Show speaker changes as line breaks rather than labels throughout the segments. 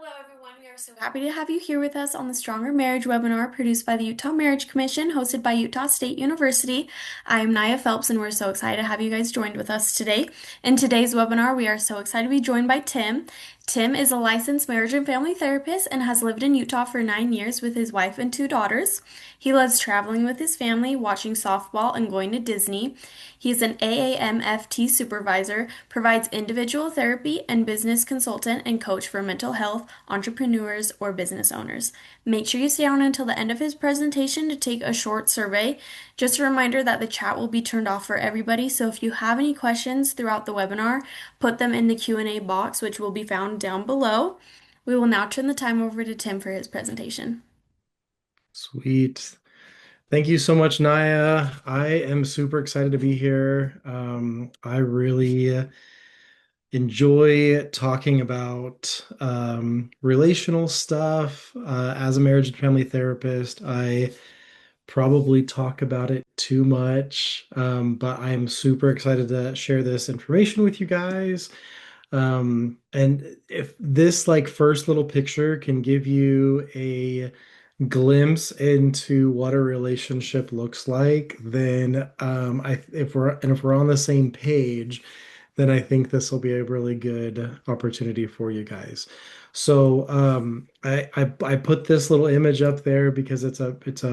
Hello, everyone. We are so happy to have you here with us on the Stronger Marriage webinar produced by the Utah Marriage Commission, hosted by Utah State University. I'm Naya Phelps, and we're so excited to have you guys joined with us today. In today's webinar, we are so excited to be joined by Tim. Tim is a licensed marriage and family therapist and has lived in Utah for 9 years with his wife and two daughters. He loves traveling with his family, watching softball, and going to Disney. He is an AAMFT supervisor, provides individual therapy, and business consultant and coach for mental health, entrepreneurs, or business owners. Make sure you stay on until the end of his presentation to take a short survey. Just a reminder that the chat will be turned off for everybody, so if you have any questions throughout the webinar, put them in the Q&A box, which will be found down below. We will now turn the time over to Tim for his presentation.
Sweet. Thank you so much, Naya. I am super excited to be here. I really enjoy talking about relational stuff. As a marriage and family therapist, I probably talk about it too much, but I am super excited to share this information with you guys. And if this first little picture can give you a glimpse into what a relationship looks like, then if we're on the same page, then I think this will be a really good opportunity for you guys. So I put this little image up there because it's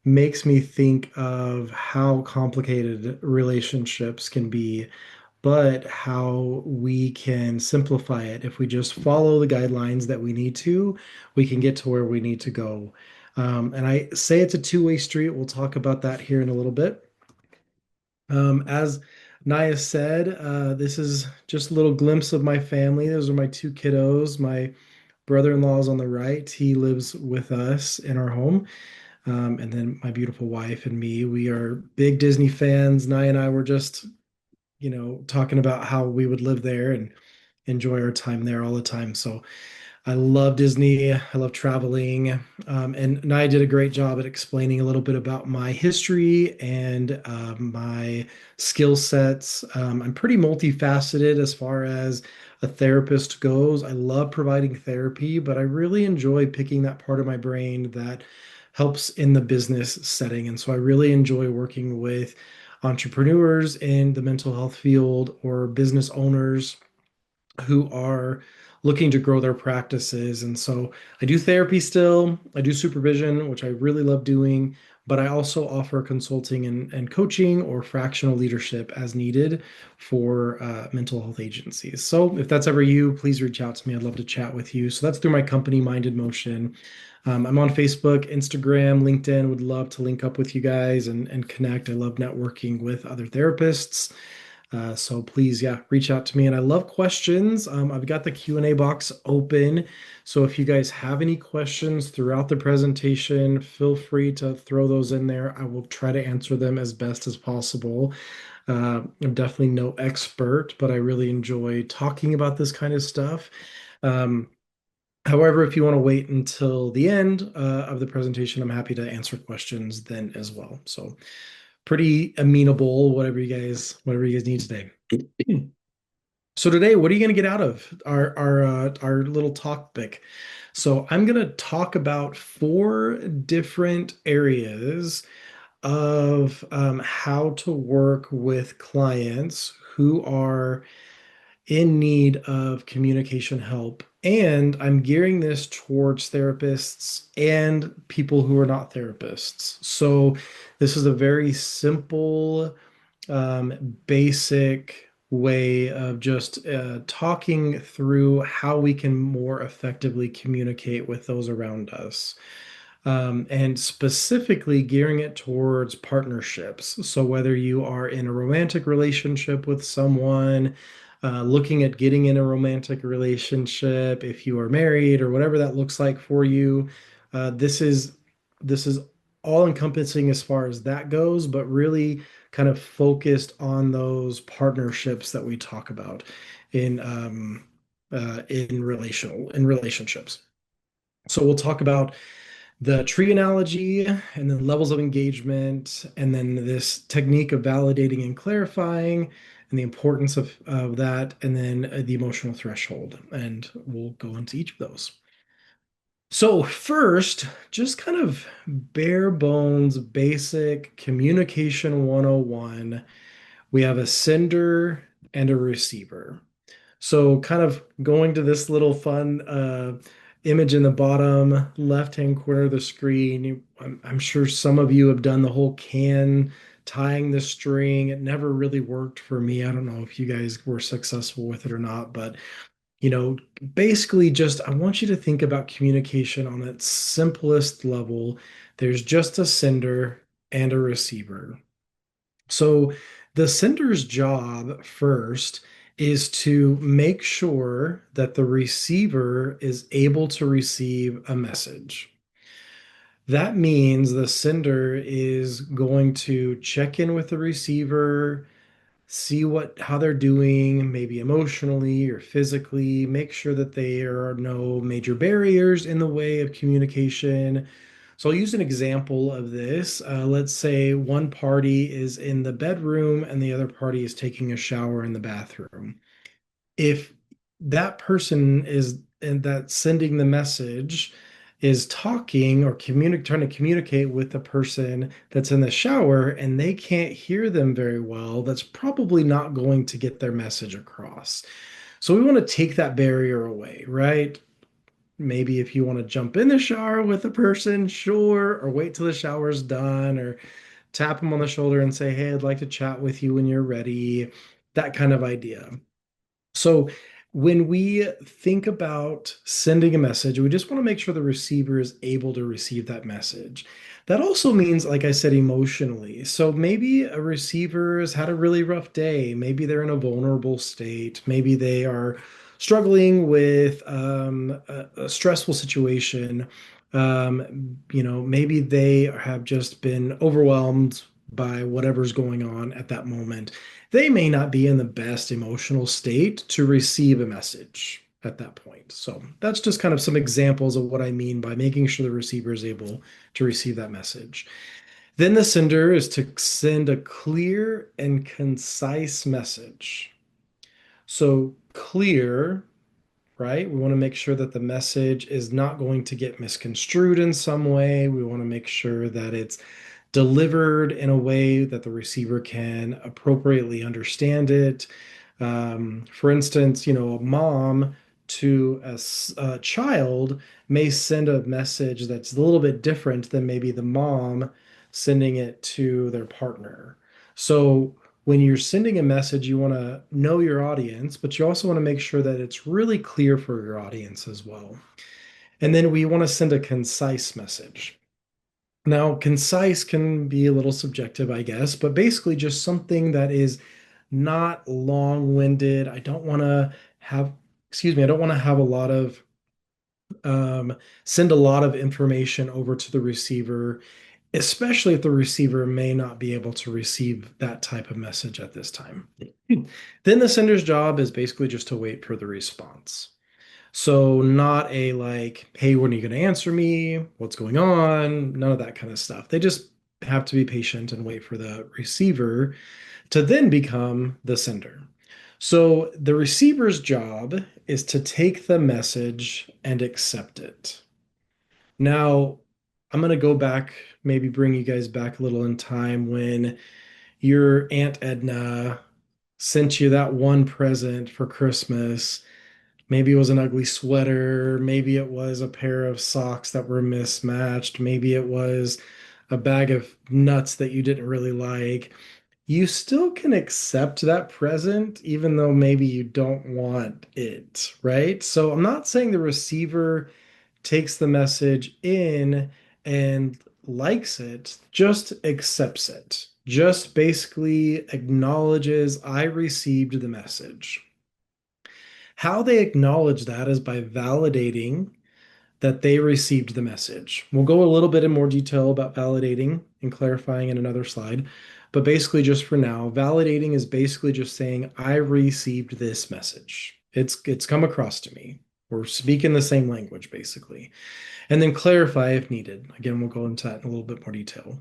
makes me think of how complicated relationships can be, but how we can simplify it. If we just follow the guidelines that we need to, we can get to where we need to go. And I say it's a two-way street. We'll talk about that here in a little bit. As Naya said, this is just a little glimpse of my family. Those are my two kiddos. My brother-in-law is on the right. He lives with us in our home. And then my beautiful wife and me, we are big Disney fans. Naya and I were just talking about how we would live there and enjoy our time there all the time. So I love Disney. I love traveling. And I did a great job at explaining a little bit about my history and my skill sets. I'm pretty multifaceted as far as a therapist goes. I love providing therapy, but I really enjoy picking that part of my brain that helps in the business setting. And so I really enjoy working with entrepreneurs in the mental health field or business owners who are looking to grow their practices. And so I do therapy still, I do supervision, which I really love doing, but I also offer consulting and coaching or fractional leadership as needed for mental health agencies. So if that's ever you, please reach out to me. I'd love to chat with you. So that's through my company, Minded Motion. I'm on Facebook, Instagram, LinkedIn. Would love to link up with you guys and connect. I love networking with other therapists. So please, yeah, reach out to me. And I love questions. I've got the Q&A box open. So if you guys have any questions throughout the presentation, feel free to throw those in there. I will try to answer them as best as possible. I'm definitely no expert, but I really enjoy talking about this kind of stuff. Um, However, if you want to wait until the end of the presentation, I'm happy to answer questions then as well. So pretty amenable, whatever you guys need today. So today, what are you going to get out of our little topic? So I'm going to talk about four different areas of how to work with clients who are in need of communication help. And I'm gearing this towards therapists and people who are not therapists. So this is a very simple, basic way of just talking through how we can more effectively communicate with those around us. And specifically gearing it towards partnerships. So, whether you are in a romantic relationship with someone, looking at getting in a romantic relationship, if you are married or whatever that looks like for you, this is all encompassing as far as that goes, but really kind of focused on those partnerships that we talk about in relationships. So we'll talk about the tree analogy and then levels of engagement, and then this technique of validating and clarifying, and the importance of that, and then the emotional threshold. And we'll go into each of those. So, first, just kind of bare bones, basic communication 101. We have a sender and a receiver. So, kind of going to this little fun image in the bottom left-hand corner of the screen. I'm sure some of you have done the whole can tying the string. It never really worked for me. I don't know if you guys were successful with it or not, but basically just I want you to think about communication on its simplest level. There's just a sender and a receiver. So the sender's job first is to make sure that the receiver is able to receive a message. That means the sender is going to check in with the receiver, see how they're doing, maybe emotionally or physically, make sure that there are no major barriers in the way of communication. So I'll use an example of this. Let's say one party is in the bedroom and the other party is taking a shower in the bathroom. If that person is and that sending the message is talking or trying to communicate with the person that's in the shower and they can't hear them very well, that's probably not going to get their message across. So we want to take that barrier away, right? Maybe if you want to jump in the shower with a person, sure, or wait till the shower's done, or tap them on the shoulder and say, "Hey, I'd like to chat with you when you're ready." That kind of idea. So when we think about sending a message, we just want to make sure the receiver is able to receive that message. That also means, like I said, emotionally. So maybe a receiver has had a really rough day. Maybe they're in a vulnerable state. Maybe they are struggling with a stressful situation. Maybe they have just been overwhelmed by whatever's going on at that moment. They may not be in the best emotional state to receive a message at that point. So that's just kind of some examples of what I mean by making sure the receiver is able to receive that message. Then the sender is to send a clear and concise message. So clear, right? We want to make sure that the message is not going to get misconstrued in some way. We want to make sure that it's delivered in a way that the receiver can appropriately understand it. For instance, a mom to a child may send a message that's a little bit different than maybe the mom sending it to their partner. So when you're sending a message, you want to know your audience, but you also want to make sure that it's really clear for your audience as well. And then we want to send a concise message. Now, concise can be a little subjective, I guess, but basically just something that is not long-winded. I don't want to have a lot of, send a lot of information over to the receiver, especially if the receiver may not be able to receive that type of message at this time. Then the sender's job is basically just to wait for the response. So not a like, hey, when are you going to answer me? What's going on? None of that kind of stuff. They just have to be patient and wait for the receiver to then become the sender. So the receiver's job is to take the message and accept it. Now, I'm going to go back, maybe bring you guys back a little in time when your Aunt Edna sent you that one present for Christmas. Maybe it was an ugly sweater. Maybe it was a pair of socks that were mismatched. Maybe it was a bag of nuts that you didn't really like. You still can accept that present, even though maybe you don't want it, right? So I'm not saying the receiver takes the message in and likes it, just accepts it. Just basically acknowledges I received the message. How they acknowledge that is by validating that they received the message. We'll go a little bit in more detail about validating and clarifying in another slide. But basically, just for now, validating is basically just saying, I received this message. It's come across to me. We're speaking the same language, basically. And then clarify if needed. Again, we'll go into that in a little bit more detail.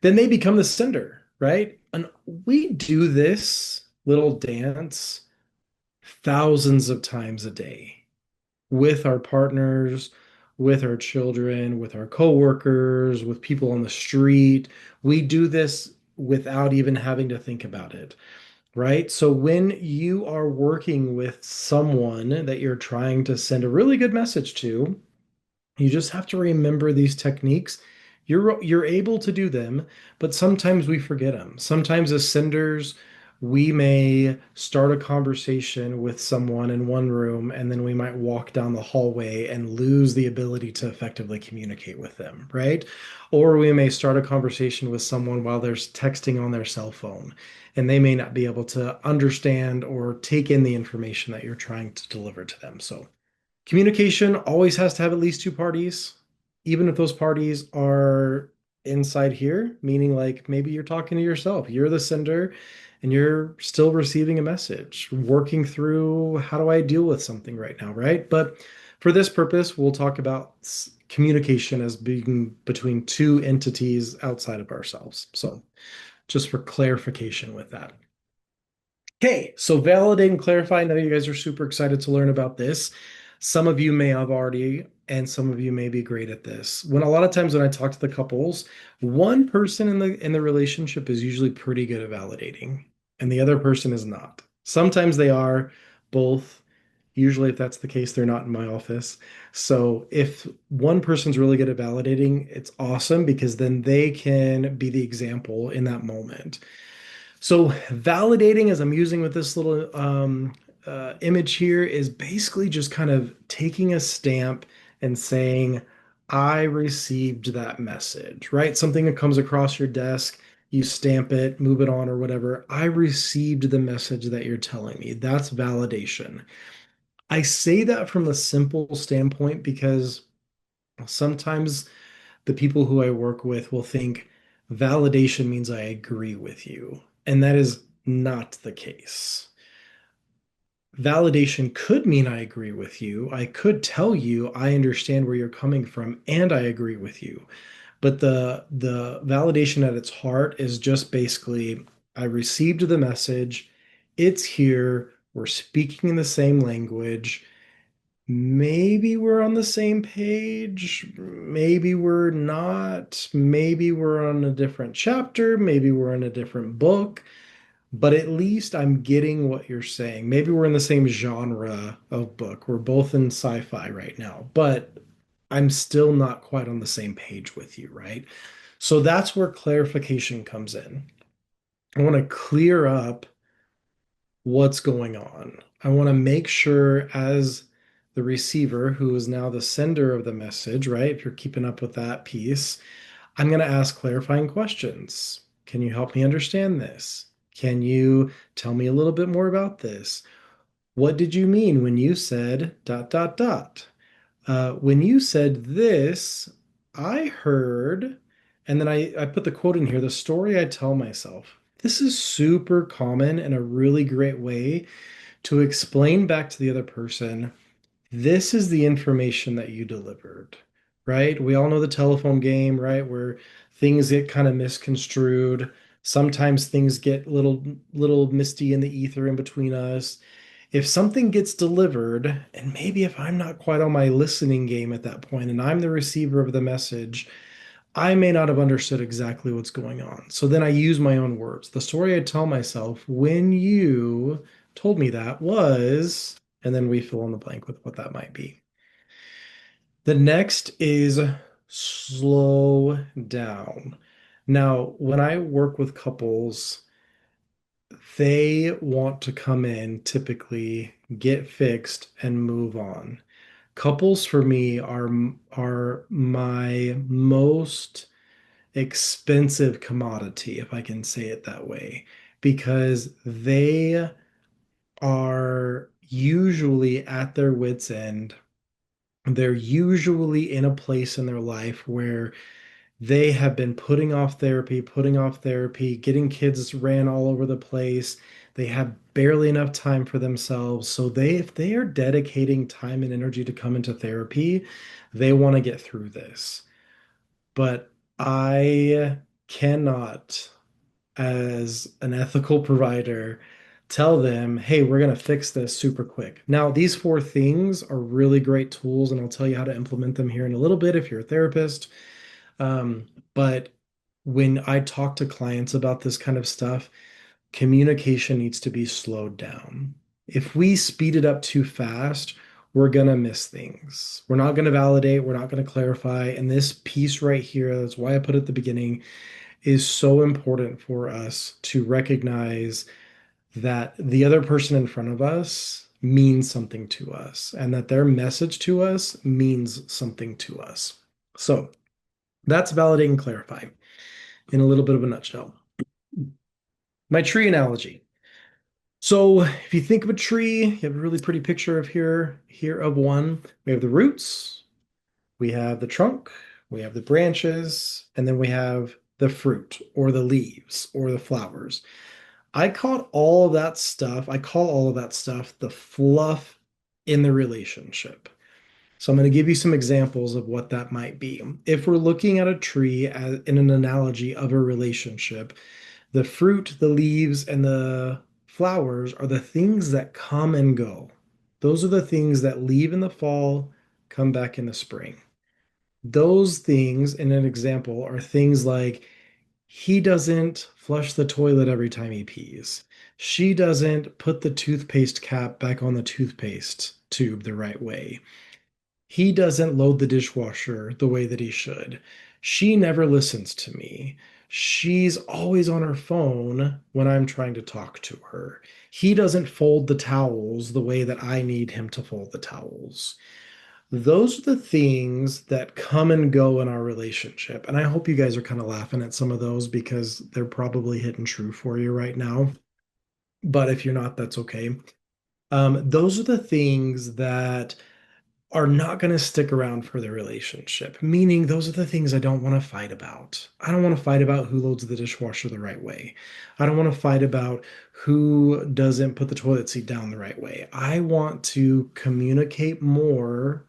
Then they become the sender, right? And we do this little dance thousands of times a day with our partners, with our children, with our coworkers, with people on the street. We do this without even having to think about it, right? So when you are working with someone that you're trying to send a really good message to, you just have to remember these techniques. You're able to do them, but sometimes we forget them. Sometimes as senders, we may start a conversation with someone in one room, and then we might walk down the hallway and lose the ability to effectively communicate with them, right? Or we may start a conversation with someone while they're texting on their cell phone, and they may not be able to understand or take in the information that you're trying to deliver to them. So communication always has to have at least two parties, even if those parties are inside here, meaning like maybe you're talking to yourself, you're the sender, and you're still receiving a message, working through how do I deal with something right now, right? But for this purpose, we'll talk about communication as being between two entities outside of ourselves. So just for clarification with that. Okay, so validate and clarify. I know you guys are super excited to learn about this. Some of you may have already, and some of you may be great at this. When a lot of times when I talk to the couples, one person in the relationship is usually pretty good at validating, and the other person is not. Sometimes they are both. Usually, if that's the case, they're not in my office. So if one person's really good at validating, it's awesome because then they can be the example in that moment. So validating, as I'm using with this little image here, is basically just kind of taking a stamp and saying, I received that message, right? Something that comes across your desk, you stamp it, move it on, or whatever. I received the message that you're telling me. That's validation. I say that from a simple standpoint because sometimes the people who I work with will think validation means I agree with you. And that is not the case. Validation could mean I agree with you. I could tell you I understand where you're coming from and I agree with you. But the validation at its heart is just basically I received the message. It's here. We're speaking in the same language. Maybe we're on the same page. Maybe we're not. Maybe we're on a different chapter. Maybe we're in a different book. But at least I'm getting what you're saying. Maybe we're in the same genre of book. We're both in sci-fi right now, but I'm still not quite on the same page with you, right? So that's where clarification comes in. I want to clear up what's going on. I want to make sure as the receiver, who is now the sender of the message, right? If you're keeping up with that piece, I'm going to ask clarifying questions. Can you help me understand this? Can you tell me a little bit more about this? What did you mean when you said dot dot dot? When you said this, I heard, and then I put the quote in here, the story I tell myself. This is super common and a really great way to explain back to the other person, this is the information that you delivered, right? We all know the telephone game, right? Where things get kind of misconstrued. Sometimes things get little misty in the ether in between us. If something gets delivered, and maybe if I'm not quite on my listening game at that point and I'm the receiver of the message, I may not have understood exactly what's going on. So then I use my own words. The story I tell myself when you told me that was, and then we fill in the blank with what that might be. The next is slow down. Now, when I work with couples, they want to come in, typically get fixed and move on. Couples for me are my most expensive commodity, if I can say it that way, because they are usually at their wits' end. They're usually in a place in their life where they have been putting off therapy, getting kids ran all over the place. They have barely enough time for themselves. So if they are dedicating time and energy to come into therapy, they want to get through this. But I cannot, as an ethical provider, tell them, hey, we're going to fix this super quick. Now, these four things are really great tools, and I'll tell you how to implement them here in a little bit if you're a therapist. But when I talk to clients about this kind of stuff, communication needs to be slowed down. If we speed it up too fast, we're going to miss things. We're not going to validate, we're not going to clarify. And this piece right here, that's why I put it at the beginning, is so important for us to recognize that the other person in front of us means something to us and that their message to us means something to us. So that's validate and clarify in a little bit of a nutshell. My tree analogy. So if you think of a tree, you have a really pretty picture of here of one. We have the roots, we have the trunk, we have the branches, and then we have the fruit or the leaves or the flowers. I call all of that stuff the fluff in the relationship. So I'm going to give you some examples of what that might be. If we're looking at a tree as, in an analogy of a relationship, the fruit, the leaves, and the flowers are the things that come and go. Those are the things that leave in the fall, come back in the spring. Those things, in an example, are things like he doesn't flush the toilet every time he pees. She doesn't put the toothpaste cap back on the toothpaste tube the right way. He doesn't load the dishwasher the way that he should. She never listens to me. She's always on her phone when I'm trying to talk to her. He doesn't fold the towels the way that I need him to fold the towels. Those are the things that come and go in our relationship. And I hope you guys are kind of laughing at some of those because they're probably hitting true for you right now. But if you're not, that's okay. Those are the things that are not going to stick around for the relationship. Meaning, those are the things I don't want to fight about. I don't want to fight about who loads the dishwasher the right way. I don't want to fight about who doesn't put the toilet seat down the right way. I want to communicate more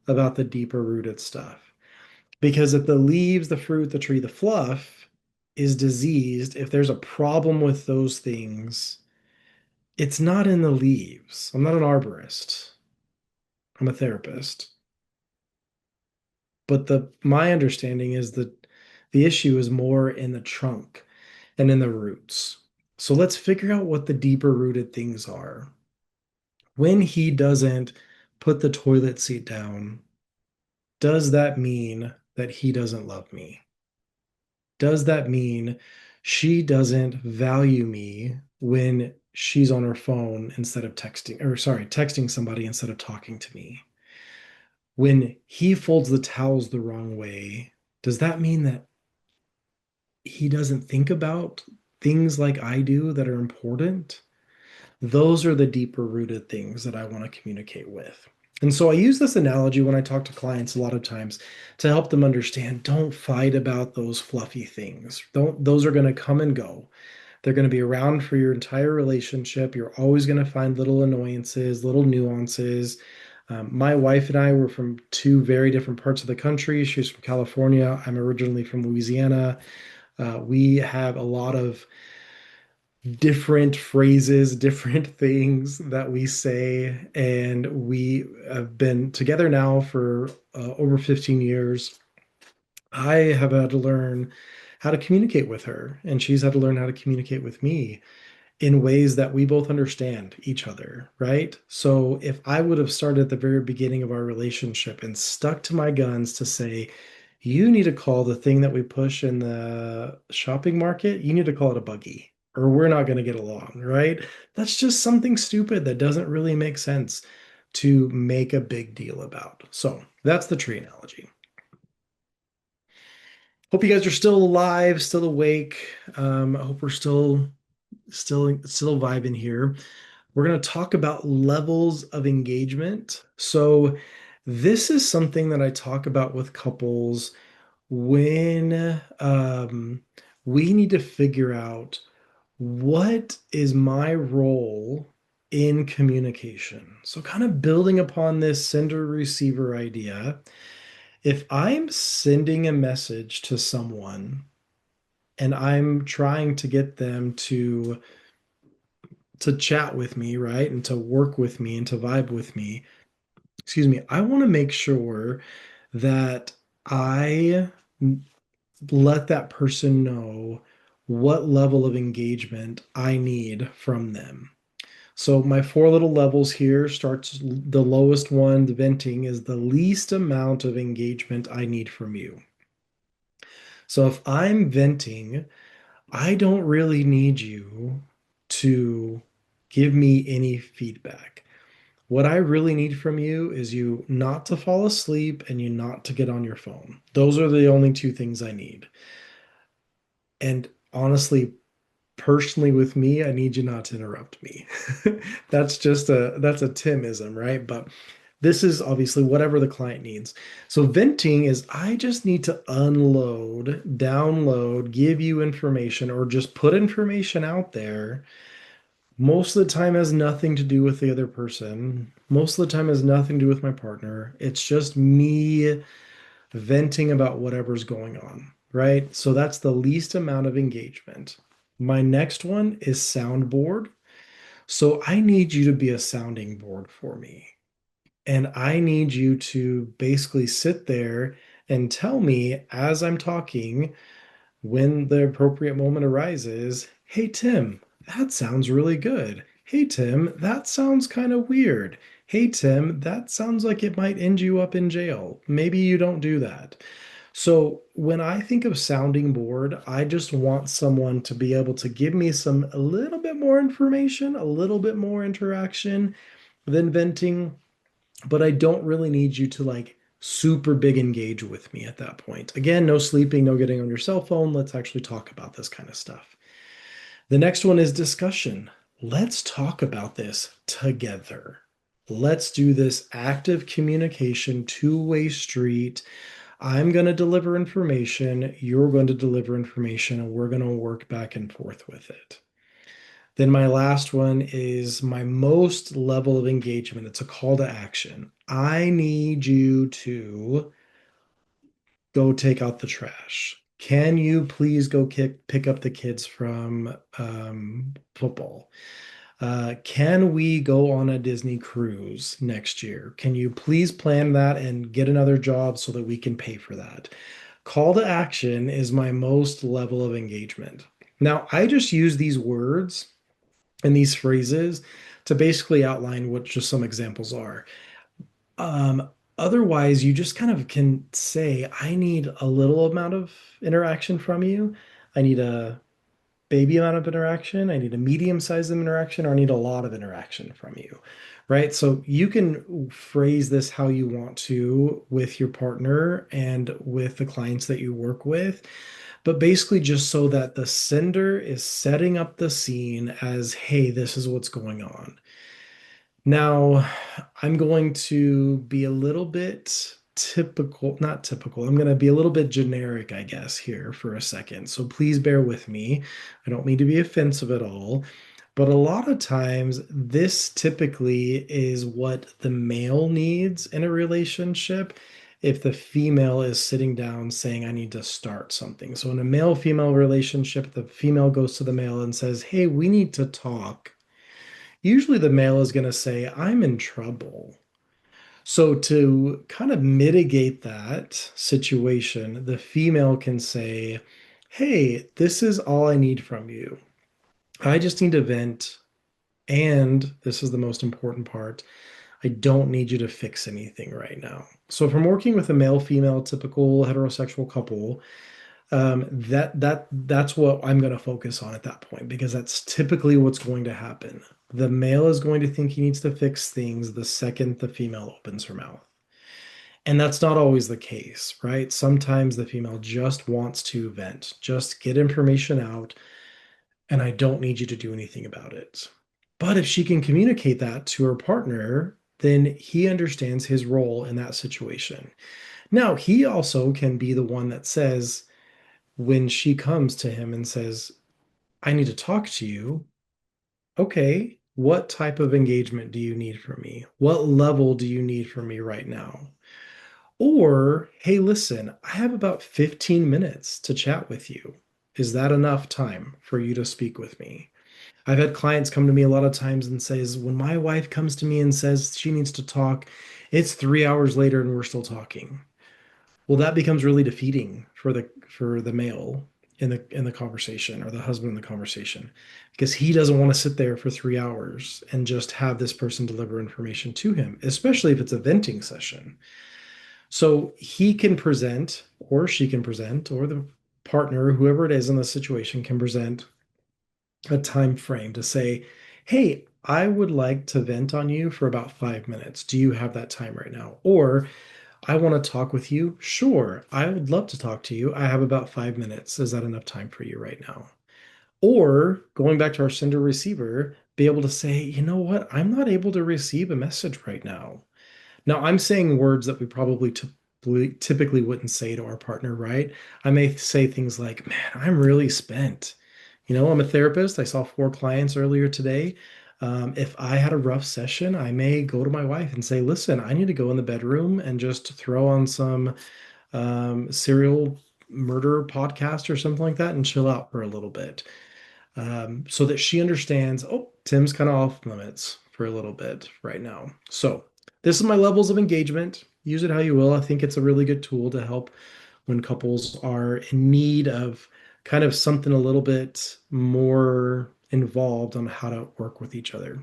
about the deeper rooted stuff. Because if the leaves, the fruit, the tree, the fluff is diseased, if there's a problem with those things, it's not in the leaves. I'm not an arborist. I'm a therapist. But the my understanding is that the issue is more in the trunk and in the roots. So let's figure out what the deeper rooted things are. When he doesn't put the toilet seat down, does that mean that he doesn't love me? Does that mean she doesn't value me when she's on her phone instead of texting, or sorry, texting somebody instead of talking to me? When he folds the towels the wrong way, does that mean that he doesn't think about things like I do that are important? Those are the deeper rooted things that I want to communicate with. And so I use this analogy when I talk to clients a lot of times to help them understand don't fight about those fluffy things. Don't, those are going to come and go. They're going to be around for your entire relationship. You're always going to find little annoyances, little nuances. My wife and I were from two very different parts of the country. She's from California. I'm originally from Louisiana. We have a lot of different phrases, different things that we say, and we have been together now for over 15 years. I have had to learn how to communicate with her, and she's had to learn how to communicate with me in ways that we both understand each other, right? So if I would have started at the very beginning of our relationship and stuck to my guns to say, you need to call the thing that we push in the shopping market, you need to call it a buggy, or we're not going to get along, right? That's just something stupid that doesn't really make sense to make a big deal about. So that's the tree analogy. Hope you guys are still alive, still awake. I hope we're still vibing here. We're going to talk about levels of engagement. So, this is something that I talk about with couples when we need to figure out what is my role in communication. So, kind of building upon this sender receiver idea, if I'm sending a message to someone and I'm trying to get them to to chat with me, right? And to work with me and to vibe with me, excuse me, I want to make sure that I let that person know what level of engagement I need from them. So my four little levels here starts the lowest one, the venting, is the least amount of engagement I need from you. So if I'm venting, I don't really need you to give me any feedback. What I really need from you is you not to fall asleep and you not to get on your phone. Those are the only two things I need. And honestly, personally with me, I need you not to interrupt me. That's a Timism, right? But this is obviously whatever the client needs. So venting is I just need to unload, download, give you information, or just put information out there. Most of the time has nothing to do with the other person. Most of the time has nothing to do with my partner. It's just me venting about whatever's going on, right? So that's the least amount of engagement. My next one is soundboard. So I need you to be a sounding board for me. And I need you to basically sit there and tell me as I'm talking, when the appropriate moment arises, hey, Tim, that sounds really good. Hey, Tim, that sounds kind of weird. Hey, Tim, that sounds like it might end you up in jail. Maybe you don't do that. So when I think of sounding board, I just want someone to be able to give me a little bit more information, a little bit more interaction than venting, but I don't really need you to like super big engage with me at that point. Again, no sleeping, no getting on your cell phone. Let's actually talk about this kind of stuff. The next one is discussion. Let's talk about this together. Let's do this active communication, two-way street. I'm going to deliver information, you're going to deliver information, and we're going to work back and forth with it. Then my last one is my most level of engagement. It's a call to action. I need you to go take out the trash. Can you please pick up the kids from football? Can we go on a Disney cruise next year? Can you please plan that and get another job so that we can pay for that? Call to action is my most level of engagement. Now, I just use these words and these phrases to basically outline what just some examples are. Um, Otherwise, you just kind of can say, I need a little amount of interaction from you. I need a baby amount of interaction. I need a medium size of interaction, or I need a lot of interaction from you. Right. So you can phrase this how you want to with your partner and with the clients that you work with, but basically just so that the sender is setting up the scene as, hey, this is what's going on. Now, I'm going to be a little bit typical, not typical. I'm going to be a little bit generic, I guess, here for a second. So please bear with me. I don't mean to be offensive at all, but a lot of times this typically is what the male needs in a relationship if the female is sitting down saying, I need to start something. So in a male-female relationship, the female goes to the male and says, hey, we need to talk. Usually the male is going to say, I'm in trouble. So to kind of mitigate that situation, the female can say, hey, this is all I need from you. I just need to vent. And this is the most important part. I don't need you to fix anything right now. So if I'm working with a male female typical heterosexual couple, that's what I'm going to focus on at that point because that's typically what's going to happen. The male is going to think he needs to fix things the second the female opens her mouth. And that's not always the case, right? Sometimes the female just wants to vent, just get information out, and I don't need you to do anything about it. But if she can communicate that to her partner, then he understands his role in that situation. Now, he also can be the one that says, when she comes to him and says, I need to talk to you, okay, what type of engagement do you need from me? What level do you need from me right now? Or, hey, listen, I have about 15 minutes to chat with you. Is that enough time for you to speak with me? I've had clients come to me a lot of times and says, when my wife comes to me and says she needs to talk, it's 3 hours later and we're still talking. Well, that becomes really defeating for the male in the conversation or the husband in the conversation because he doesn't want to sit there for 3 hours and just have this person deliver information to him, especially if it's a venting session. So he can present, or she can present, or the partner, whoever it is in the situation, can present a time frame to say, hey, I would like to vent on you for about 5 minutes. Do you have that time right now? Or I want to talk with you. Sure, I would love to talk to you. I have about 5 minutes. Is that enough time for you right now? Or going back to our sender receiver, be able to say, you know what? I'm not able to receive a message right now. Now, I'm saying words that we probably typically wouldn't say to our partner, right? I may say things like, man, I'm really spent. I'm a therapist. I saw 4 clients earlier today. If I had a rough session, I may go to my wife and say, listen, I need to go in the bedroom and just throw on some serial murder podcast or something like that and chill out for a little bit, so that she understands, oh, Tim's kind of off limits for a little bit right now. So, this is my levels of engagement. Use it how you will. I think it's a really good tool to help when couples are in need of kind of something a little bit more involved on how to work with each other.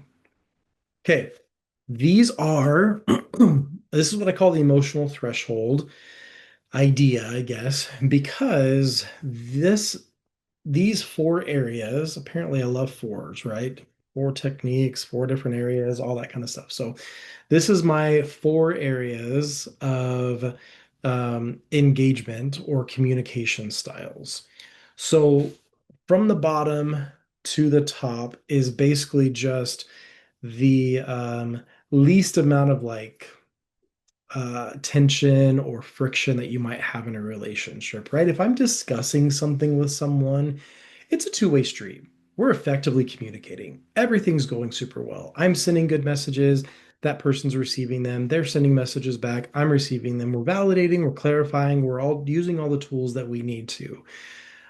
Okay, these are, this is what I call the emotional threshold idea, I guess, because these 4 areas, apparently I love fours, right? 4 techniques, 4 different areas, all that kind of stuff. So this is my 4 areas of engagement or communication styles. So from the bottom to the top is basically just the least amount of like tension or friction that you might have in a relationship, right? If I'm discussing something with someone, it's a two-way street. We're effectively communicating. Everything's going super well. I'm sending good messages. That person's receiving them. They're sending messages back. I'm receiving them. We're validating, we're clarifying, we're all using all the tools that we need to.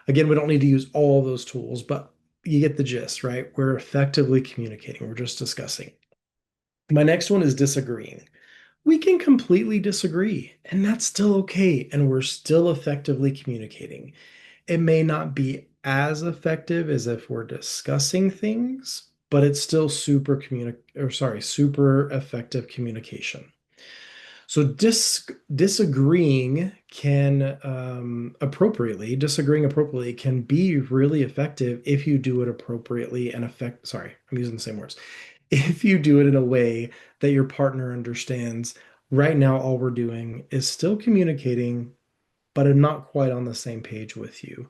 Again, we don't need to use all those tools, but you get the gist, right? We're effectively communicating. We're just discussing. My next one is disagreeing. We can completely disagree, and that's still okay. And we're still effectively communicating. It may not be as effective as if we're discussing things, but it's still super effective communication. So disagreeing appropriately can be really effective if you do it appropriately and I'm using the same words. If you do it in a way that your partner understands, right now all we're doing is still communicating, but I'm not quite on the same page with you,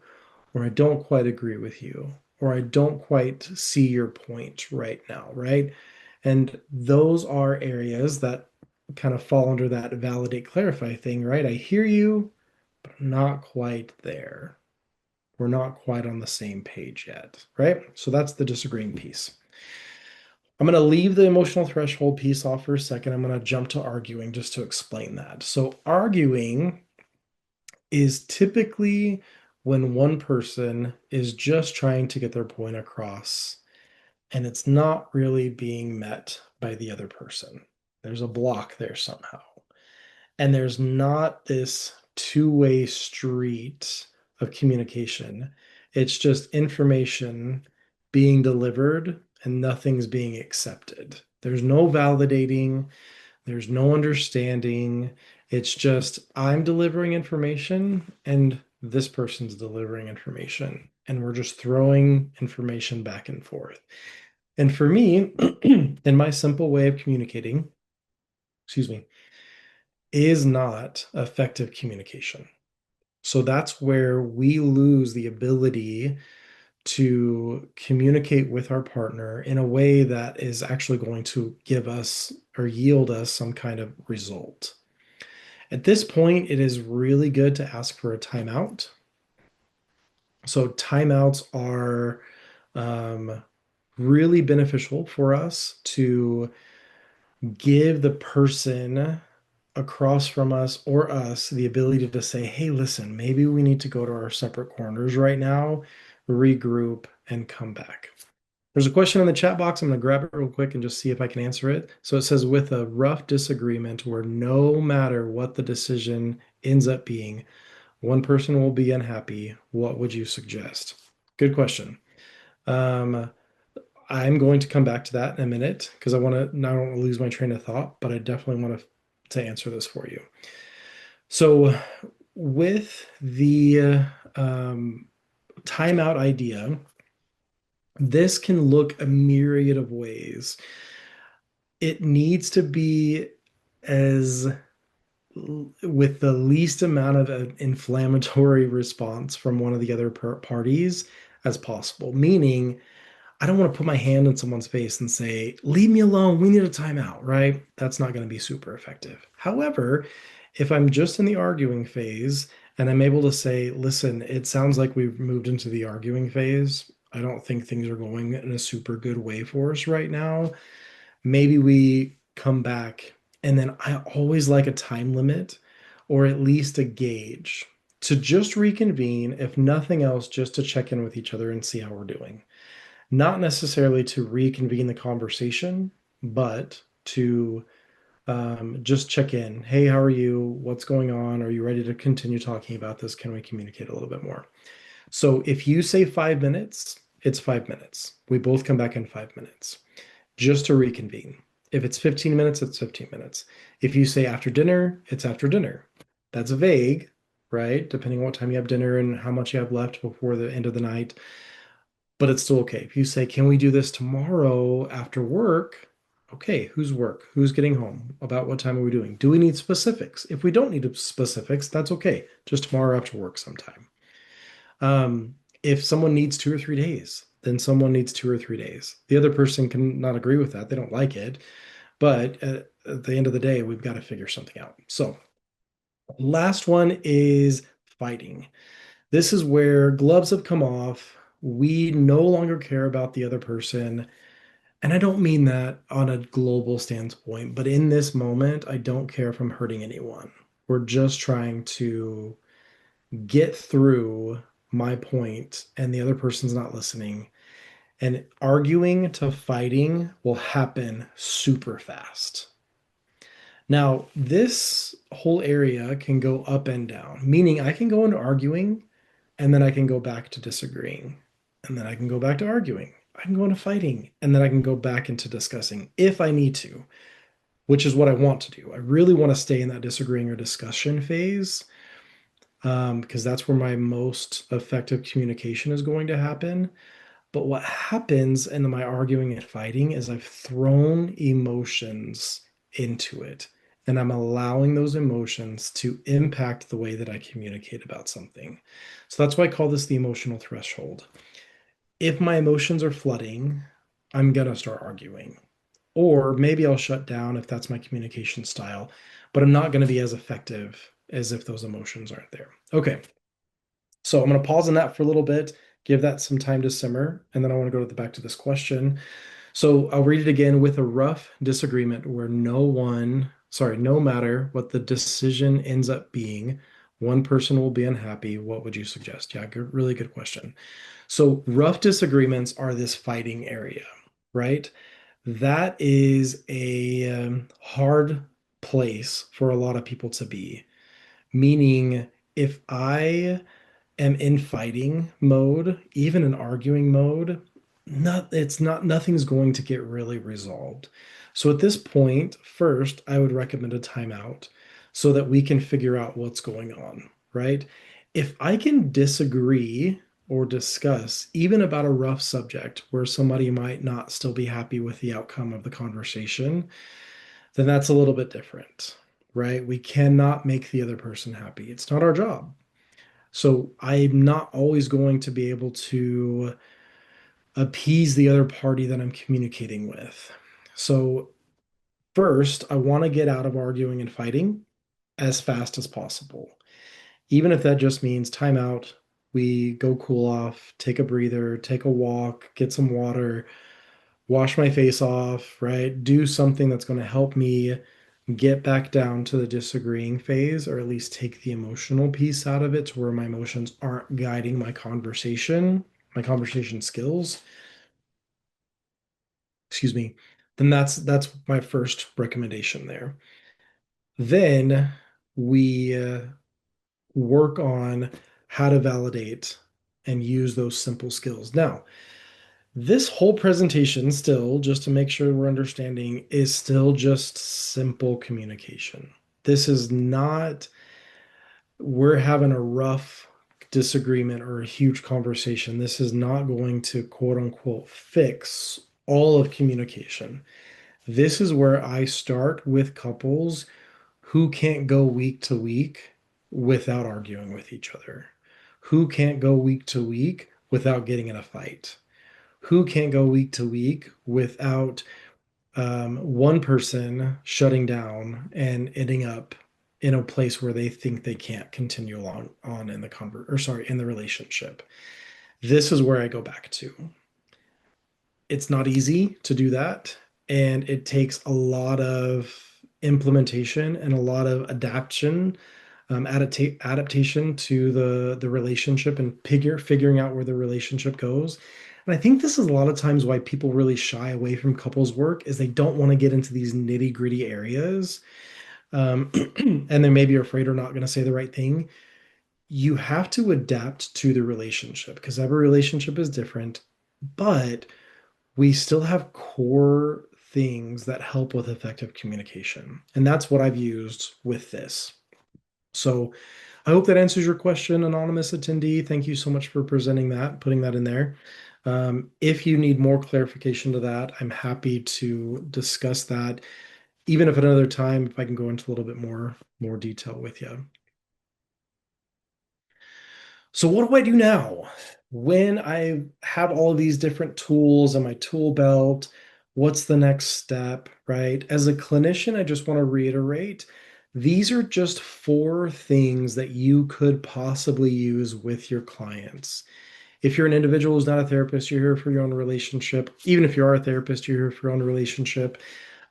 or I don't quite agree with you, or I don't quite see your point right now, right? And those are areas that kind of fall under that validate, clarify thing, right? I hear you, but I'm not quite there. We're not quite on the same page yet, right? So that's the disagreeing piece. I'm going to leave the emotional threshold piece off for a second. I'm going to jump to arguing just to explain that. So, arguing is typically when one person is just trying to get their point across and it's not really being met by the other person. There's a block there somehow. And there's not this two-way street of communication. It's just information being delivered and nothing's being accepted. There's no validating, there's no understanding. It's just I'm delivering information and this person's delivering information. And we're just throwing information back and forth. And for me, in my simple way of communicating, excuse me, is not effective communication. So that's where we lose the ability to communicate with our partner in a way that is actually going to give us or yield us some kind of result. At this point, it is really good to ask for a timeout. So, timeouts are um, really beneficial for us to give the person across from us or us the ability to say, hey, listen, maybe we need to go to our separate corners right now, regroup, and come back. There's a question in the chat box. I'm going to grab it real quick and just see if I can answer it. So it says, with a rough disagreement where no matter what the decision ends up being, one person will be unhappy, what would you suggest? Good question. Um, I'm going to come back to that in a minute because I don't want to lose my train of thought, but I definitely want to answer this for you. So with the timeout idea, this can look a myriad of ways. It needs to be as with the least amount of an inflammatory response from one of the other parties as possible. Meaning, I don't want to put my hand in someone's face and say, leave me alone, we need a timeout, right? That's not going to be super effective. However, if I'm just in the arguing phase and I'm able to say, listen, it sounds like we've moved into the arguing phase. I don't think things are going in a super good way for us right now. Maybe we come back. And then I always like a time limit or at least a gauge to just reconvene, if nothing else, just to check in with each other and see how we're doing. Not necessarily to reconvene the conversation, but to just check in. Hey, how are you? What's going on? Are you ready to continue talking about this? Can we communicate a little bit more? So if you say 5 minutes, it's 5 minutes. We both come back in 5 minutes just to reconvene. If it's 15 minutes, it's 15 minutes. If you say after dinner, it's after dinner. That's vague, right? Depending on what time you have dinner and how much you have left before the end of the night, but it's still okay. If you say, can we do this tomorrow after work? Okay, whose work? Who's getting home? About what time are we doing? Do we need specifics? If we don't need specifics, that's okay. Just tomorrow after work sometime. If someone needs 2 or 3 days, then someone needs 2 or 3 days. The other person can not agree with that. They don't like it. But at the end of the day, we've got to figure something out. So, last one is fighting. This is where gloves have come off. We no longer care about the other person. And I don't mean that on a global standpoint, but in this moment, I don't care if I'm hurting anyone. We're just trying to get through my point, and the other person's not listening. And arguing to fighting will happen super fast. Now, this whole area can go up and down, meaning I can go into arguing and then I can go back to disagreeing. And then I can go back to arguing. I can go into fighting. And then I can go back into discussing if I need to, which is what I want to do. I really want to stay in that disagreeing or discussion phase because that's where my most effective communication is going to happen. But what happens in my arguing and fighting is I've thrown emotions into it. And I'm allowing those emotions to impact the way that I communicate about something. So that's why I call this the emotional threshold. If my emotions are flooding, I'm going to start arguing. Or maybe I'll shut down if that's my communication style, but I'm not going to be as effective as if those emotions aren't there. Okay, so I'm going to pause on that for a little bit, give that some time to simmer, and then I want to go back to this question. So I'll read it again. With a rough disagreement where no matter what the decision ends up being, one person will be unhappy. What would you suggest? Yeah, good, really good question. So rough disagreements are this fighting area, right? That is a hard place for a lot of people to be. Meaning, if I am in fighting mode, even in arguing mode, nothing's going to get really resolved. So at this point, first, I would recommend a timeout so that we can figure out what's going on, right? If I can disagree or discuss even about a rough subject where somebody might not still be happy with the outcome of the conversation, then that's a little bit different, right? We cannot make the other person happy. It's not our job. So I'm not always going to be able to appease the other party that I'm communicating with. So first, I want to get out of arguing and fighting as fast as possible. Even if that just means timeout, we go cool off, take a breather, take a walk, get some water, wash my face off, right? Do something that's going to help me get back down to the disagreeing phase, or at least take the emotional piece out of it to where my emotions aren't guiding my conversation skills. excuse me, then that's my first recommendation there. Then we work on how to validate and use those simple skills. Now, this whole presentation still, just to make sure we're understanding, is still just simple communication. This is not, we're having a rough disagreement or a huge conversation. This is not going to quote unquote fix all of communication. This is where I start with couples who can't go week to week without arguing with each other, who can't go week to week without getting in a fight, who can't go week to week without one person shutting down and ending up in a place where they think they can't continue on in the in the relationship. This is where I go back to. It's not easy to do that, and it takes a lot of implementation and a lot of adaptation to the relationship and figuring out where the relationship goes. And I think this is a lot of times why people really shy away from couples work is they don't want to get into these nitty-gritty areas. And they maybe are afraid or not going to say the right thing. You have to adapt to the relationship because every relationship is different, but we still have core things that help with effective communication. And that's what I've used with this. So I hope that answers your question, anonymous attendee. Thank you so much for presenting that, putting that in there. If you need more clarification to that, I'm happy to discuss that, even if at another time, if I can go into a little bit more detail with you. So what do I do now? When I have all of these different tools in my tool belt, what's the next step, right? As a clinician, I just want to reiterate, these are just four things that you could possibly use with your clients. If you're an individual who's not a therapist, you're here for your own relationship. Even if you are a therapist, you're here for your own relationship.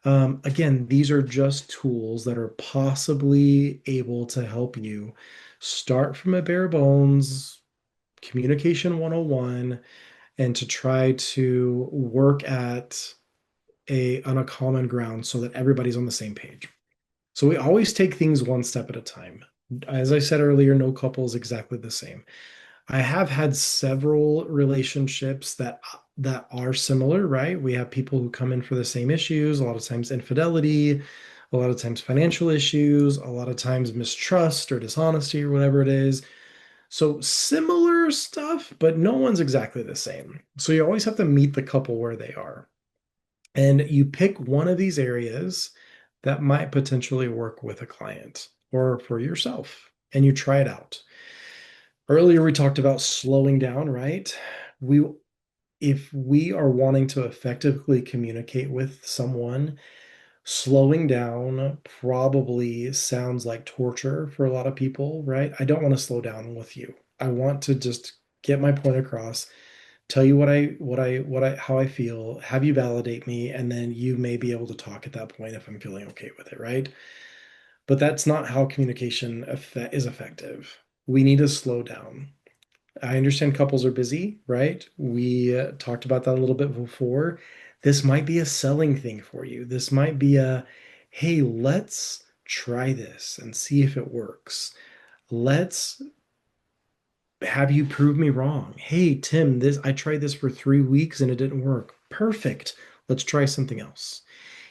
Again, these are just tools that are possibly able to help you start from a bare bones communication 101 and to try to work at on a common ground so that everybody's on the same page. So we always take things one step at a time. As I said earlier, no couple is exactly the same. I have had several relationships that are similar, right? We have people who come in for the same issues, a lot of times infidelity, a lot of times financial issues, a lot of times mistrust or dishonesty or whatever it is. So similar stuff, but no one's exactly the same. So you always have to meet the couple where they are. And you pick one of these areas that might potentially work with a client or for yourself, and you try it out. Earlier, we talked about slowing down, right? We, if we are wanting to effectively communicate with someone, slowing down probably sounds like torture for a lot of people, right? I don't want to slow down with you. I want to just get my point across, tell you how I feel, have you validate me, and then you may be able to talk at that point if I'm feeling okay with it, right? But that's not how communication is effective. We need to slow down. I understand couples are busy, right? We talked about that a little bit before. This might be a selling thing for you. This might be hey, let's try this and see if it works. Let's have you prove me wrong. Hey, Tim, I tried this for 3 weeks and it didn't work. Perfect. Let's try something else.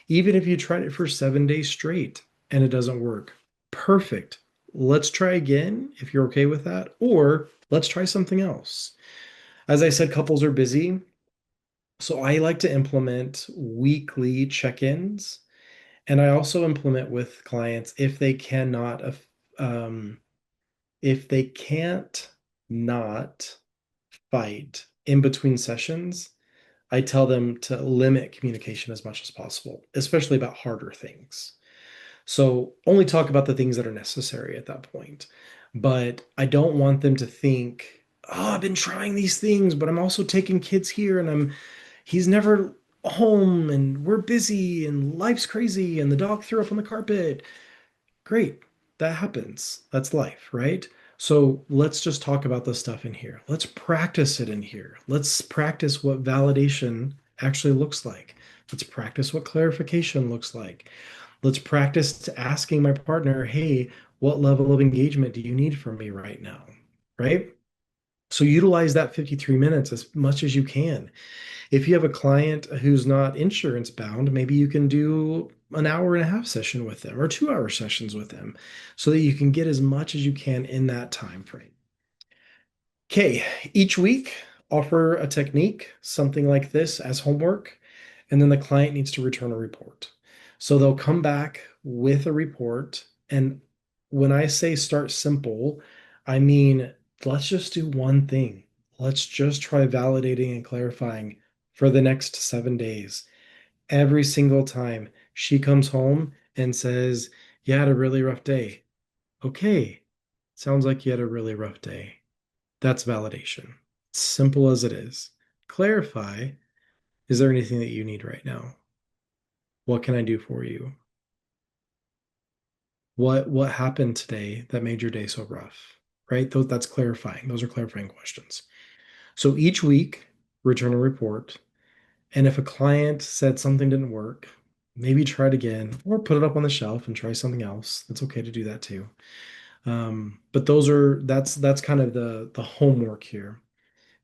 Even if you tried it for 7 days straight and it doesn't work. Perfect. Let's try again if you're okay with that, or let's try something else. As I said, couples are busy. So I like to implement weekly check-ins. And I also implement with clients um, if they can't not fight in between sessions, I tell them to limit communication as much as possible, especially about harder things. So only talk about the things that are necessary at that point. But I don't want them to think, oh, I've been trying these things, but I'm also taking kids here and he's never home and we're busy and life's crazy and the dog threw up on the carpet. Great. That happens. That's life, right? So let's just talk about the stuff in here. Let's practice it in here. Let's practice what validation actually looks like. Let's practice what clarification looks like. Let's practice asking my partner, hey, what level of engagement do you need from me right now? Right? So utilize that 53 minutes as much as you can. If you have a client who's not insurance bound, maybe you can do an hour and a half session with them or 2 hour sessions with them so that you can get as much as you can in that time frame. Okay, each week offer a technique, something like this as homework, and then the client needs to return a report. So they'll come back with a report. And when I say start simple, I mean, let's just do one thing. Let's just try validating and clarifying for the next 7 days. Every single time she comes home and says, you had a really rough day. Okay, sounds like you had a really rough day. That's validation. Simple as it is. Clarify, is there anything that you need right now? What can I do for you? What happened today that made your day so rough? Right? That's clarifying. Those are clarifying questions. So each week, return a report. And if a client said something didn't work, maybe try it again or put it up on the shelf and try something else. It's okay to do that too. But that's kind of the homework here.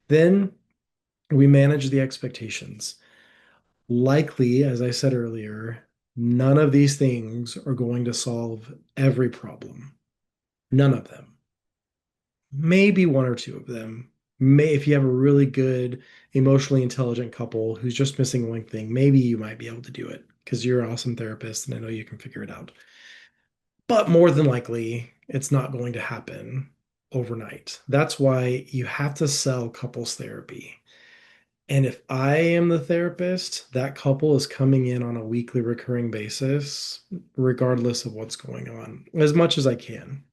Then we manage the expectations. Likely, as I said earlier, none of these things are going to solve every problem. None of them. Maybe one or two of them. If you have a really good, emotionally intelligent couple who's just missing one thing, maybe you might be able to do it because you're an awesome therapist and I know you can figure it out. But more than likely, it's not going to happen overnight. That's why you have to sell couples therapy. And if I am the therapist, that couple is coming in on a weekly recurring basis, regardless of what's going on, as much as I can.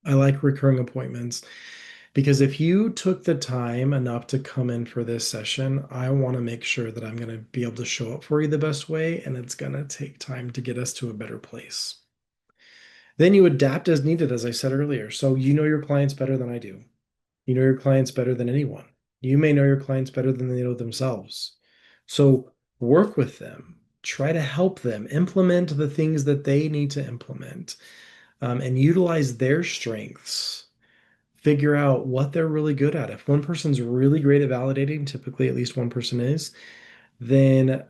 I like recurring appointments because if you took the time enough to come in for this session, I want to make sure that I'm going to be able to show up for you the best way, and it's going to take time to get us to a better place. Then you adapt as needed, as I said earlier. So you know your clients better than I do. You know your clients better than anyone. You may know your clients better than they know themselves. So work with them, try to help them implement the things that they need to implement, and utilize their strengths. Figure out what they're really good at. If one person's really great at validating, typically at least one person is, then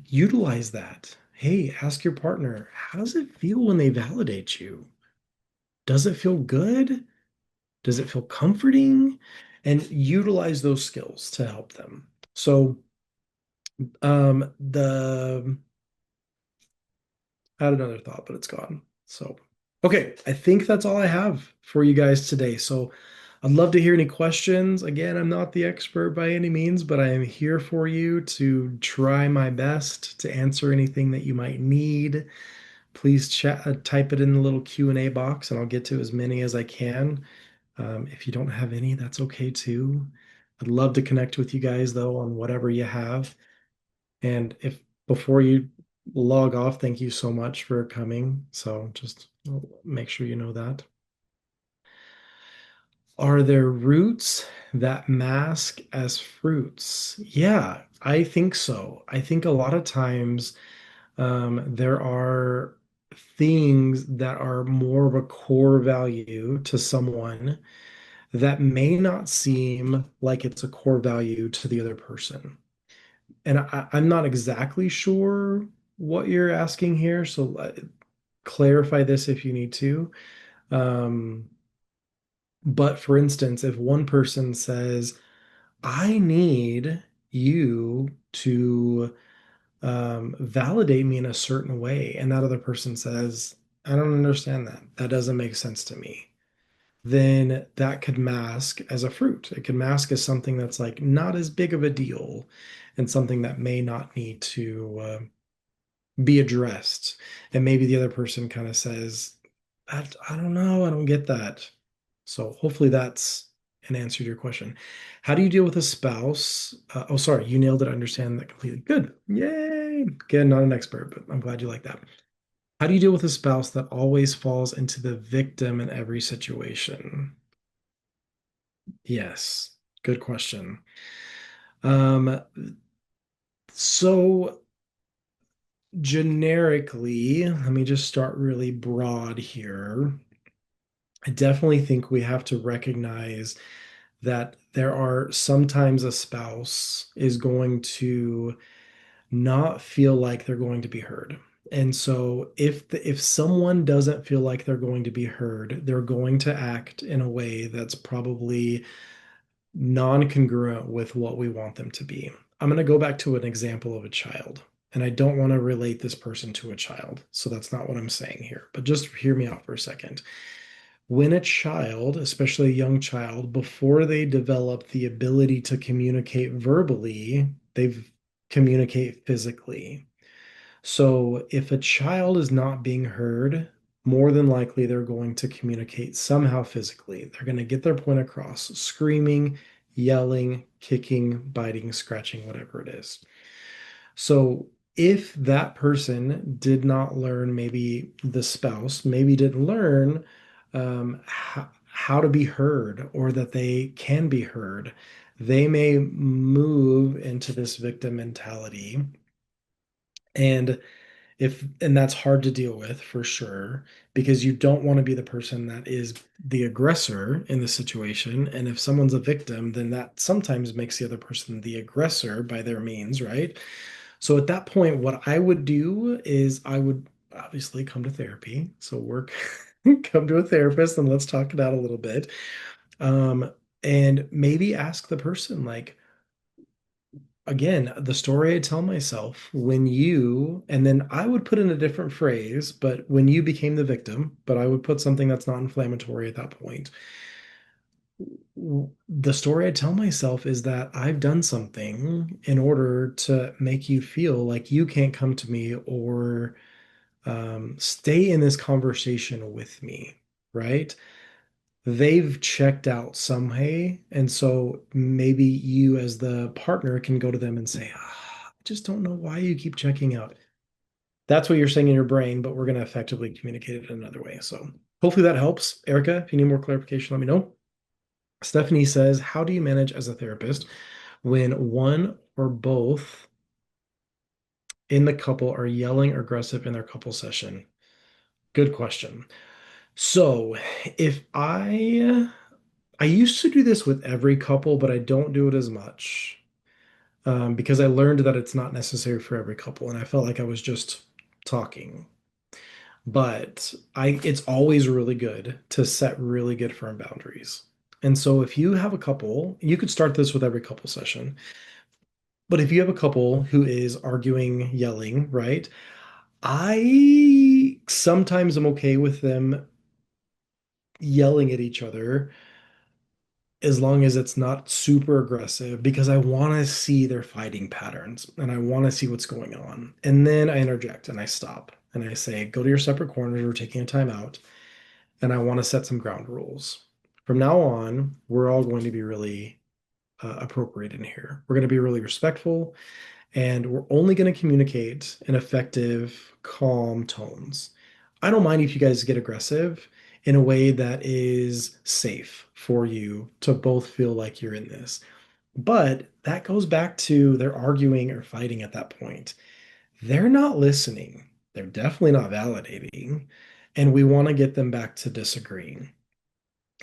utilize that. Hey, ask your partner, how does it feel when they validate you? Does it feel good? Does it feel comforting? And utilize those skills to help them. So, the I had another thought, but it's gone. So, okay, I think that's all I have for you guys today. So, I'd love to hear any questions. Again, I'm not the expert by any means, but I am here for you to try my best to answer anything that you might need. Please type it in the little Q&A box, and I'll get to as many as I can. If you don't have any, that's okay too. I'd love to connect with you guys though on whatever you have. And if before you log off, thank you so much for coming. So just make sure you know that. Are there roots that mask as fruits? Yeah, I think so. I think a lot of times there are things that are more of a core value to someone that may not seem like it's a core value to the other person. And I'm not exactly sure what you're asking here, so clarify this if you need to. Um, but for instance, if one person says, I need you to validate me in a certain way, and that other person says, I don't understand that. That doesn't make sense to me, then that could mask as a fruit. It could mask as something that's like not as big of a deal and something that may not need to be addressed. And maybe the other person kind of says, I don't know, I don't get that. So hopefully that's an answer to your question. How do you deal with a spouse? Oh, sorry, you nailed it. I understand that completely. Good. Yay. Again, not an expert, but I'm glad you like that. How do you deal with a spouse that always falls into the victim in every situation? Yes, good question. Um, so generically, let me just start really broad here. I definitely think we have to recognize that there are sometimes a spouse is going to not feel like they're going to be heard. And so if someone doesn't feel like they're going to be heard, they're going to act in a way that's probably non-congruent with what we want them to be. I'm going to go back to an example of a child, and I don't want to relate this person to a child. So that's not what I'm saying here, but just hear me out for a second. When a child, especially a young child, before they develop the ability to communicate verbally, they communicate physically. So if a child is not being heard, more than likely they're going to communicate somehow physically. They're going to get their point across, screaming, yelling, kicking, biting, scratching, whatever it is. So if that person did not learn, maybe the spouse maybe didn't learn how to be heard or that they can be heard, they may move into this victim mentality. And that's hard to deal with for sure, because you don't want to be the person that is the aggressor in the situation. And if someone's a victim, then that sometimes makes the other person the aggressor by their means, right? So at that point, what I would do is I would obviously come to therapy. So work, come to a therapist and let's talk it out a little bit. Um, and maybe ask the person, like, again, the story I tell myself when you, and then I would put in a different phrase, but when you became the victim, but I would put something that's not inflammatory at that point. The story I tell myself is that I've done something in order to make you feel like you can't come to me or stay in this conversation with me, right? They've checked out some way. And so maybe you, as the partner, can go to them and say, I just don't know why you keep checking out. That's what you're saying in your brain, but we're going to effectively communicate it another way. So hopefully that helps. Erica, if you need more clarification, let me know. Stephanie says, how do you manage as a therapist when one or both in the couple are yelling or aggressive in their couple session? Good question. So if I used to do this with every couple, but I don't do it as much because I learned that it's not necessary for every couple, and I felt like I was just talking. But it's always really good to set really good firm boundaries. And so if you have a couple, you could start this with every couple session. But if you have a couple who is arguing, yelling, right? I sometimes am okay with them yelling at each other as long as it's not super aggressive, because I want to see their fighting patterns and I want to see what's going on. And then I interject and I stop and I say, go to your separate corners. We're taking a time out. And I want to set some ground rules. From now on, we're all going to be really appropriate in here. We're going to be really respectful, and we're only going to communicate in effective, calm tones. I don't mind if you guys get aggressive in a way that is safe for you to both feel like you're in this. But that goes back to they're arguing or fighting at that point. They're not listening. They're definitely not validating. And we want to get them back to disagreeing.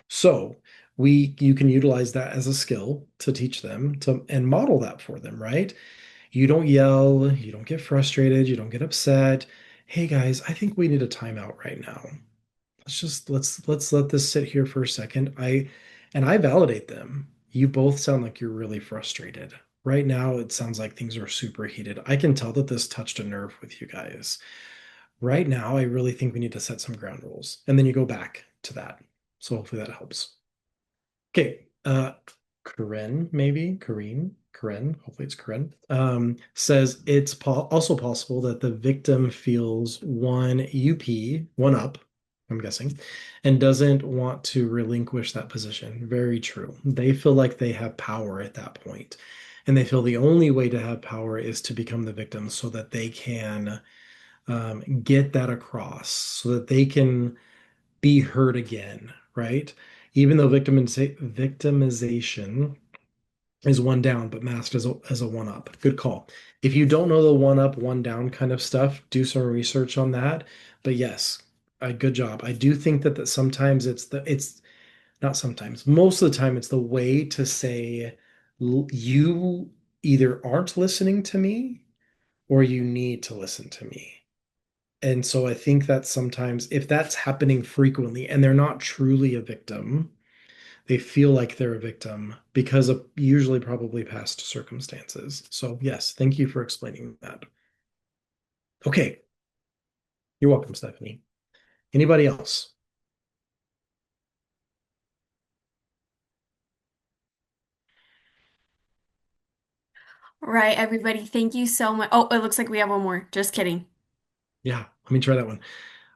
So you can utilize that as a skill to teach them to and model that for them, right? You don't yell, you don't get frustrated, you don't get upset. Hey guys, I think we need a timeout right now. Let's let this sit here for a second. I validate them. You both sound like you're really frustrated. Right now, it sounds like things are super heated. I can tell that this touched a nerve with you guys. Right now, I really think we need to set some ground rules. And then you go back to that. So hopefully that helps. Okay, Corinne, maybe Corinne, hopefully it's Corinne, says it's also possible that the victim feels one up, I'm guessing, and doesn't want to relinquish that position. Very true. They feel like they have power at that point, and they feel the only way to have power is to become the victim so that they can get that across, so that they can be heard again, right? Even though victimization is one down, but masked as a one up. Good call. If you don't know the one up, one down kind of stuff, do some research on that. But yes, good job. I do think that sometimes it's not sometimes, most of the time it's the way to say you either aren't listening to me or you need to listen to me. And so I think that sometimes if that's happening frequently and they're not truly a victim, they feel like they're a victim because of usually probably past circumstances. So, yes, thank you for explaining that. Okay, you're welcome, Stephanie. Anybody else?
Right, everybody, thank you so much. Oh, it looks like we have one more. Just kidding.
Yeah, let me try that one.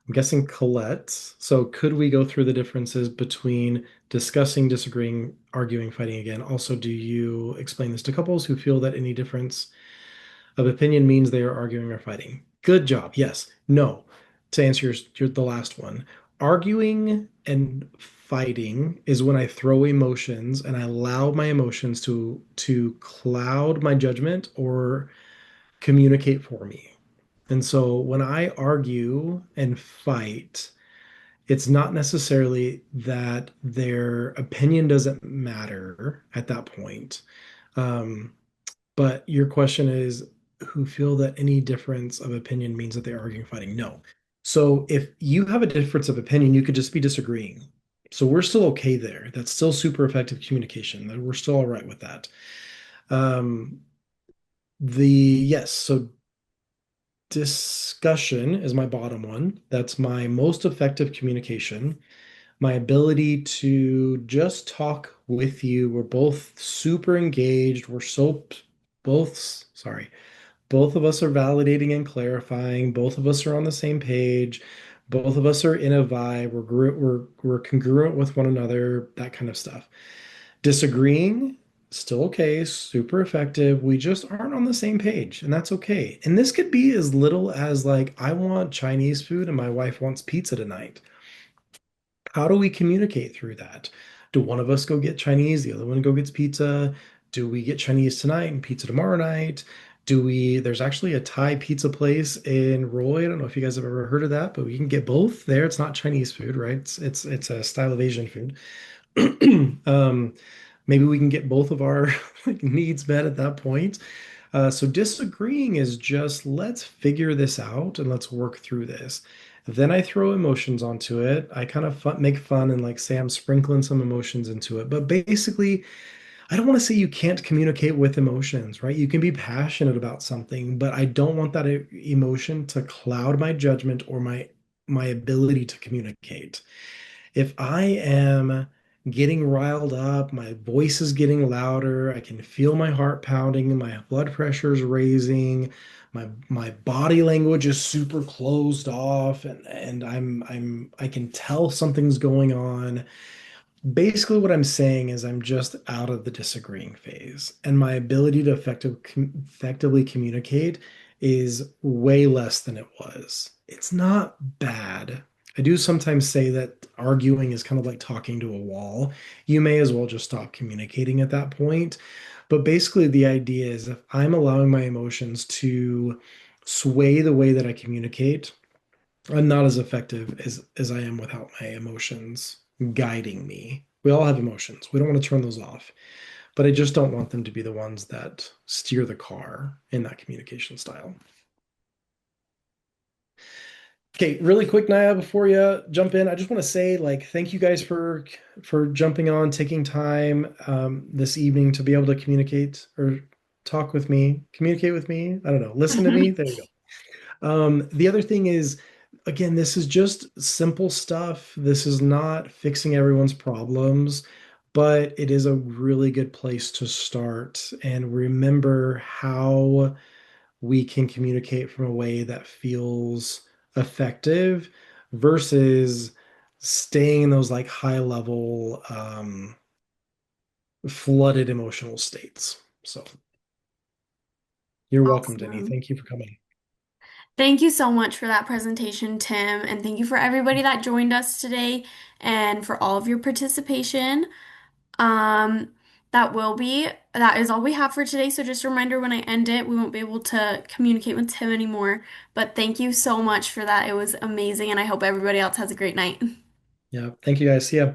I'm guessing Colette. So, could we go through the differences between discussing, disagreeing, arguing, fighting again? Also, do you explain this to couples who feel that any difference of opinion means they are arguing or fighting? Good job. Yes. No. To answer the last one, arguing and fighting is when I throw emotions and I allow my emotions to cloud my judgment or communicate for me. And so when I argue and fight, it's not necessarily that their opinion doesn't matter at that point. Um, but your question is who feel that any difference of opinion means that they're arguing, fighting? No. So if you have a difference of opinion, you could just be disagreeing. So we're still okay there. That's still super effective communication. We're still all right with that. Um, yes, so discussion is my bottom one. That's my most effective communication. My ability to just talk with you. We're both super engaged. Sorry, both of us are validating and clarifying. Both of us are on the same page. Both of us are in a vibe. We're congruent with one another, that kind of stuff. Disagreeing, still okay, super effective. We just aren't on the same page, and that's okay. And this could be as little as like, I want Chinese food and my wife wants pizza tonight. How do we communicate through that? Do one of us go get Chinese, the other one go gets pizza? Do we get Chinese tonight and pizza tomorrow night? There's actually a Thai pizza place in Roy. I don't know if you guys have ever heard of that, but we can get both there. It's not Chinese food, right? It's a style of Asian food. Um, maybe we can get both of our like, needs met at that point. So disagreeing is just let's figure this out and let's work through this. Then I throw emotions onto it. I kind of make fun and like say I'm sprinkling some emotions into it. But basically, I don't want to say you can't communicate with emotions, right? You can be passionate about something, but I don't want that emotion to cloud my judgment or my ability to communicate. If I am getting riled up, my voice is getting louder, I can feel my heart pounding, my blood pressure is raising, my body language is super closed off, and I can tell something's going on. Basically, what I'm saying is I'm just out of the disagreeing phase, and my ability to effectively communicate is way less than it was. It's not bad. I do sometimes say that arguing is kind of like talking to a wall. You may as well just stop communicating at that point. But basically, the idea is if I'm allowing my emotions to sway the way that I communicate, I'm not as effective as I am without my emotions guiding me. We all have emotions. We don't want to turn those off, but I just don't want them to be the ones that steer the car in that communication style. Okay, really quick, Naya, before you jump in, I just want to say, like, thank you guys for jumping on, taking time this evening to be able to communicate or talk with me, communicate with me. I don't know, listen to me. There you go. The other thing is, again, this is just simple stuff. This is not fixing everyone's problems, but it is a really good place to start and remember how we can communicate from a way that feels effective versus staying in those like high level, flooded emotional states. So you're welcome, Denny.
Awesome.
Thank you for coming.
Thank you so much for that presentation, Tim, and thank you for everybody that joined us today and for all of your participation. Um, That is all we have for today. So just a reminder when I end it, we won't be able to communicate with Tim anymore. But thank you so much for that. It was amazing, and I hope everybody else has a great night.
Yeah. Thank you guys. See ya.